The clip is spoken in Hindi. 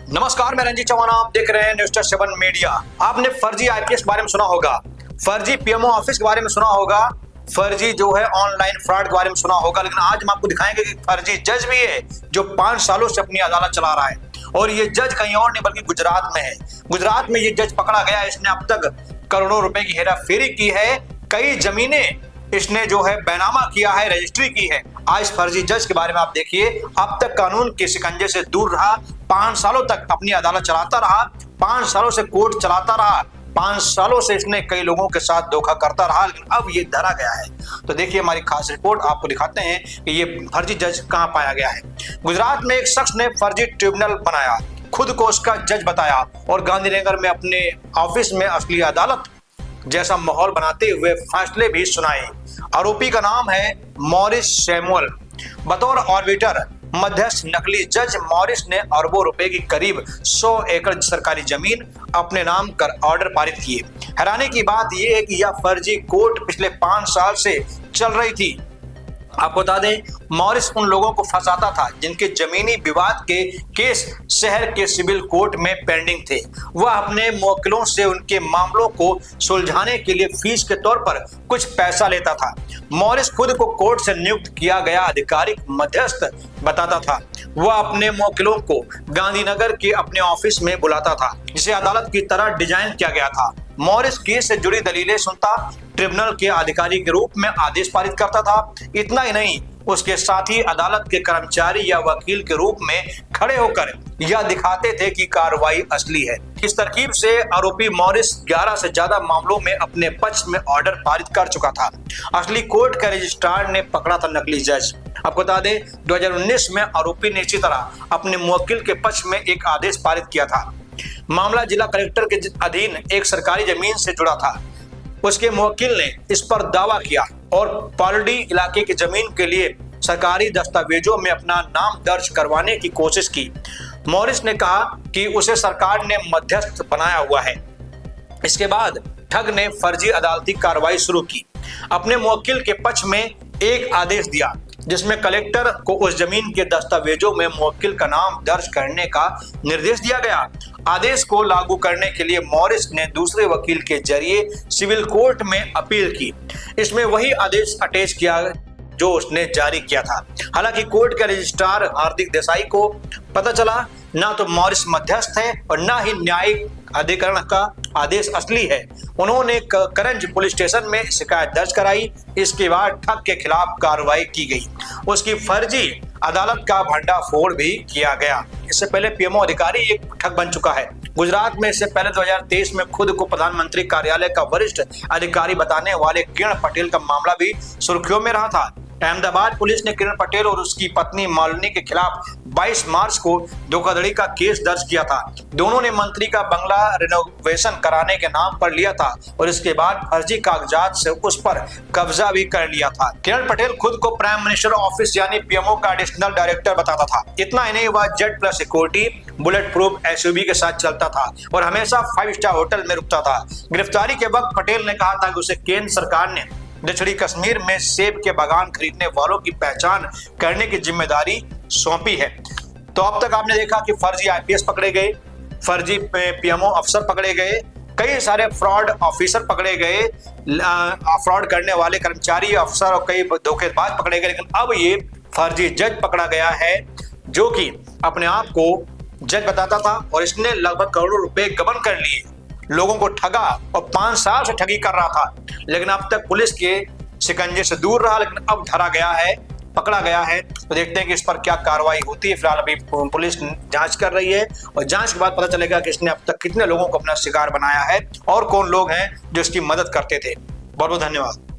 नमस्कार, मैं रंजीत चौहान, आप देख रहे हैं न्यूज़ 7 मीडिया। आपने फर्जी आईपीएस के बारे में सुना होगा, फर्जी पीएमओ ऑफिस के बारे में सुना होगा, फर्जी जो है ऑनलाइन फ्रॉड के बारे में सुना होगा, लेकिन आज हम आपको दिखाएंगे कि फर्जी जज भी है जो 5 सालों से अपनी अदालत चला रहा है। और ये जज कहीं और नहीं बल्कि गुजरात में है। गुजरात में ये जज पकड़ा गया। इसने अब तक करोड़ों रुपए की हेराफेरी की है, कई जमीनें इसने जो है बैनामा किया है, रजिस्ट्री की है। आज फर्जी जज के बारे में आप देखिए, अब तक कानून के शिकंजे से दूर रहा, 5 सालों तक अपनी अदालत चलाता रहा, 5 सालों से कोर्ट चलाता रहा, 5 सालों से इसने कई लोगों के साथ धोखा करता रहा, लेकिन अब ये धरा गया है। तो देखिए हमारी खास रिपोर्ट, आपको दिखाते हैं कि ये फर्जी जज कहां पाया गया है। गुजरात में एक शख्स ने फर्जी ट्रिब्यूनल बनाया, खुद को उसका जज बताया और गांधीनगर में अपने ऑफिस में असली अदालत जैसा माहौल बनाते हुए फैसले भी सुनाए। आरोपी का नाम है मॉरिस सैमुअल। बतौर ऑर्बिटर मध्यस्थ नकली जज मॉरिस ने अरबों रुपए की करीब 100 एकड़ सरकारी जमीन अपने नाम कर ऑर्डर पारित किए। हैरानी की बात यह है कि यह फर्जी कोर्ट पिछले 5 साल से चल रही थी। आपको बता दें, मॉरिस उन लोगों को फंसाता था जिनके जमीनी विवाद के केस शहर के सिविल कोर्ट में पेंडिंग थे। वह अपने मुवक्किलों से उनके मामलों को सुलझाने के लिए फीस के तौर पर कुछ पैसा लेता था। मॉरिस खुद को कोर्ट से नियुक्त किया गया आधिकारिक मध्यस्थ बताता था। वह अपने मुवक्किलों को गांधीनगर के अपने ऑफिस में बुलाता था, जिसे अदालत की तरह डिजाइन किया गया था। मॉरिस केस से जुड़ी दलीलें सुनता, ट्रिब्यूनल के अधिकारी के रूप में आदेश पारित करता था। इतना ही नहीं, उसके साथ ही अदालत के कर्मचारी या वकील के रूप में खड़े होकर यह दिखाते थे कि कार्रवाई असली है। इस तरकीब से आरोपी मॉरिस 11 से ज्यादा मामलों में अपने पक्ष में ऑर्डर पारित कर चुका था। असली कोर्ट के रजिस्ट्रार ने पकड़ा था नकली जज। आपको बता दें, 2019 में आरोपी ने इसी तरह अपने मुवक्किल के पक्ष में एक आदेश पारित किया था। मामला जिला कलेक्टर के अधीन एक सरकारी जमीन से जुड़ा था। उसके मुवक्किल ने इस पर दावा किया और पालड़ी इलाके की जमीन के लिए सरकारी दस्तावेजों में अपना नाम दर्ज करवाने की कोशिश की। मॉरिस ने कहा कि उसे सरकार ने मध्यस्थ बनाया हुआ है। इसके बाद ठग ने फर्जी अदालती कार्रवाई शुरू की। अपने मुवक्किल के पक्ष में एक आदेश दिया जिसमें कलेक्टर को उस जमीन के दस्तावेजों में मुवक्किल का नाम दर्ज करने का निर्देश दिया गया। आदेश को लागू करने के लिए मॉरिस ने दूसरे वकील के जरिए सिविल कोर्ट में अपील की। इसमें वही आदेश अटैच किया जो उसने जारी किया था। हालांकि कोर्ट के रजिस्ट्रार हार्दिक देसाई को पता चला ना तो मॉरिस मध्यस्थ है और ना ही न्यायिक अधिकरण का आदेश असली है। उन्होंने करंज पुलिस स्टेशन में शिकायत दर्ज कराई। इसके बाद ठग के खिलाफ कार्रवाई की गई। उसकी फर्जी अदालत का भंडाफोड़ भी किया गया। इससे पहले पीएमओ अधिकारी एक ठग बन चुका है। गुजरात में इससे पहले 2023 में खुद को प्रधानमंत्री कार्यालय का वरिष्ठ अधिकारी बताने वाले किरण पटेल का मामला भी सुर्खियों में रहा था। अहमदाबाद पुलिस ने किरण पटेल और उसकी पत्नी मालिनी के खिलाफ 22 मार्च को धोखाधड़ी का केस दर्ज किया था। दोनों ने मंत्री का बंगला रिनोवेशन कराने के नाम पर लिया था और इसके बाद फर्जी कागजात से उस पर कब्जा भी कर लिया था। किरण पटेल खुद को प्राइम मिनिस्टर ऑफिस यानी पीएमओ का एडिशनल डायरेक्टर बताता था। इतना ही नहीं, वह Z plus security bullet proof SUV के साथ चलता था और हमेशा 5 स्टार होटल में रुकता था। गिरफ्तारी के वक्त पटेल ने कहा था कि उसे केंद्र सरकार ने दक्षिणी कश्मीर में सेब के बागान खरीदने वालों की पहचान करने की जिम्मेदारी सौंपी है। तो अब तक आपने देखा कि फर्जी आईपीएस पकड़े गए, फर्जी पीएमओ अफसर पकड़े गए, कई सारे फ्रॉड ऑफिसर पकड़े गए, फ्रॉड करने वाले कर्मचारी अफसर और कई धोखेबाज पकड़े गए। लेकिन अब ये फर्जी जज पकड़ा गया है जो कि अपने आप को जज बताता था और इसने लगभग करोड़ों रुपए गबन कर लिए, लोगों को ठगा और 5 साल से ठगी कर रहा था। लेकिन अब तक पुलिस के शिकंजे से दूर रहा, लेकिन अब धरा गया है, पकड़ा गया है। तो देखते हैं कि इस पर क्या कार्रवाई होती है। फिलहाल अभी पुलिस जांच कर रही है और जांच के बाद पता चलेगा कि इसने अब तक कितने लोगों को अपना शिकार बनाया है और कौन लोग हैं जो इसकी मदद करते थे। बहुत बहुत धन्यवाद।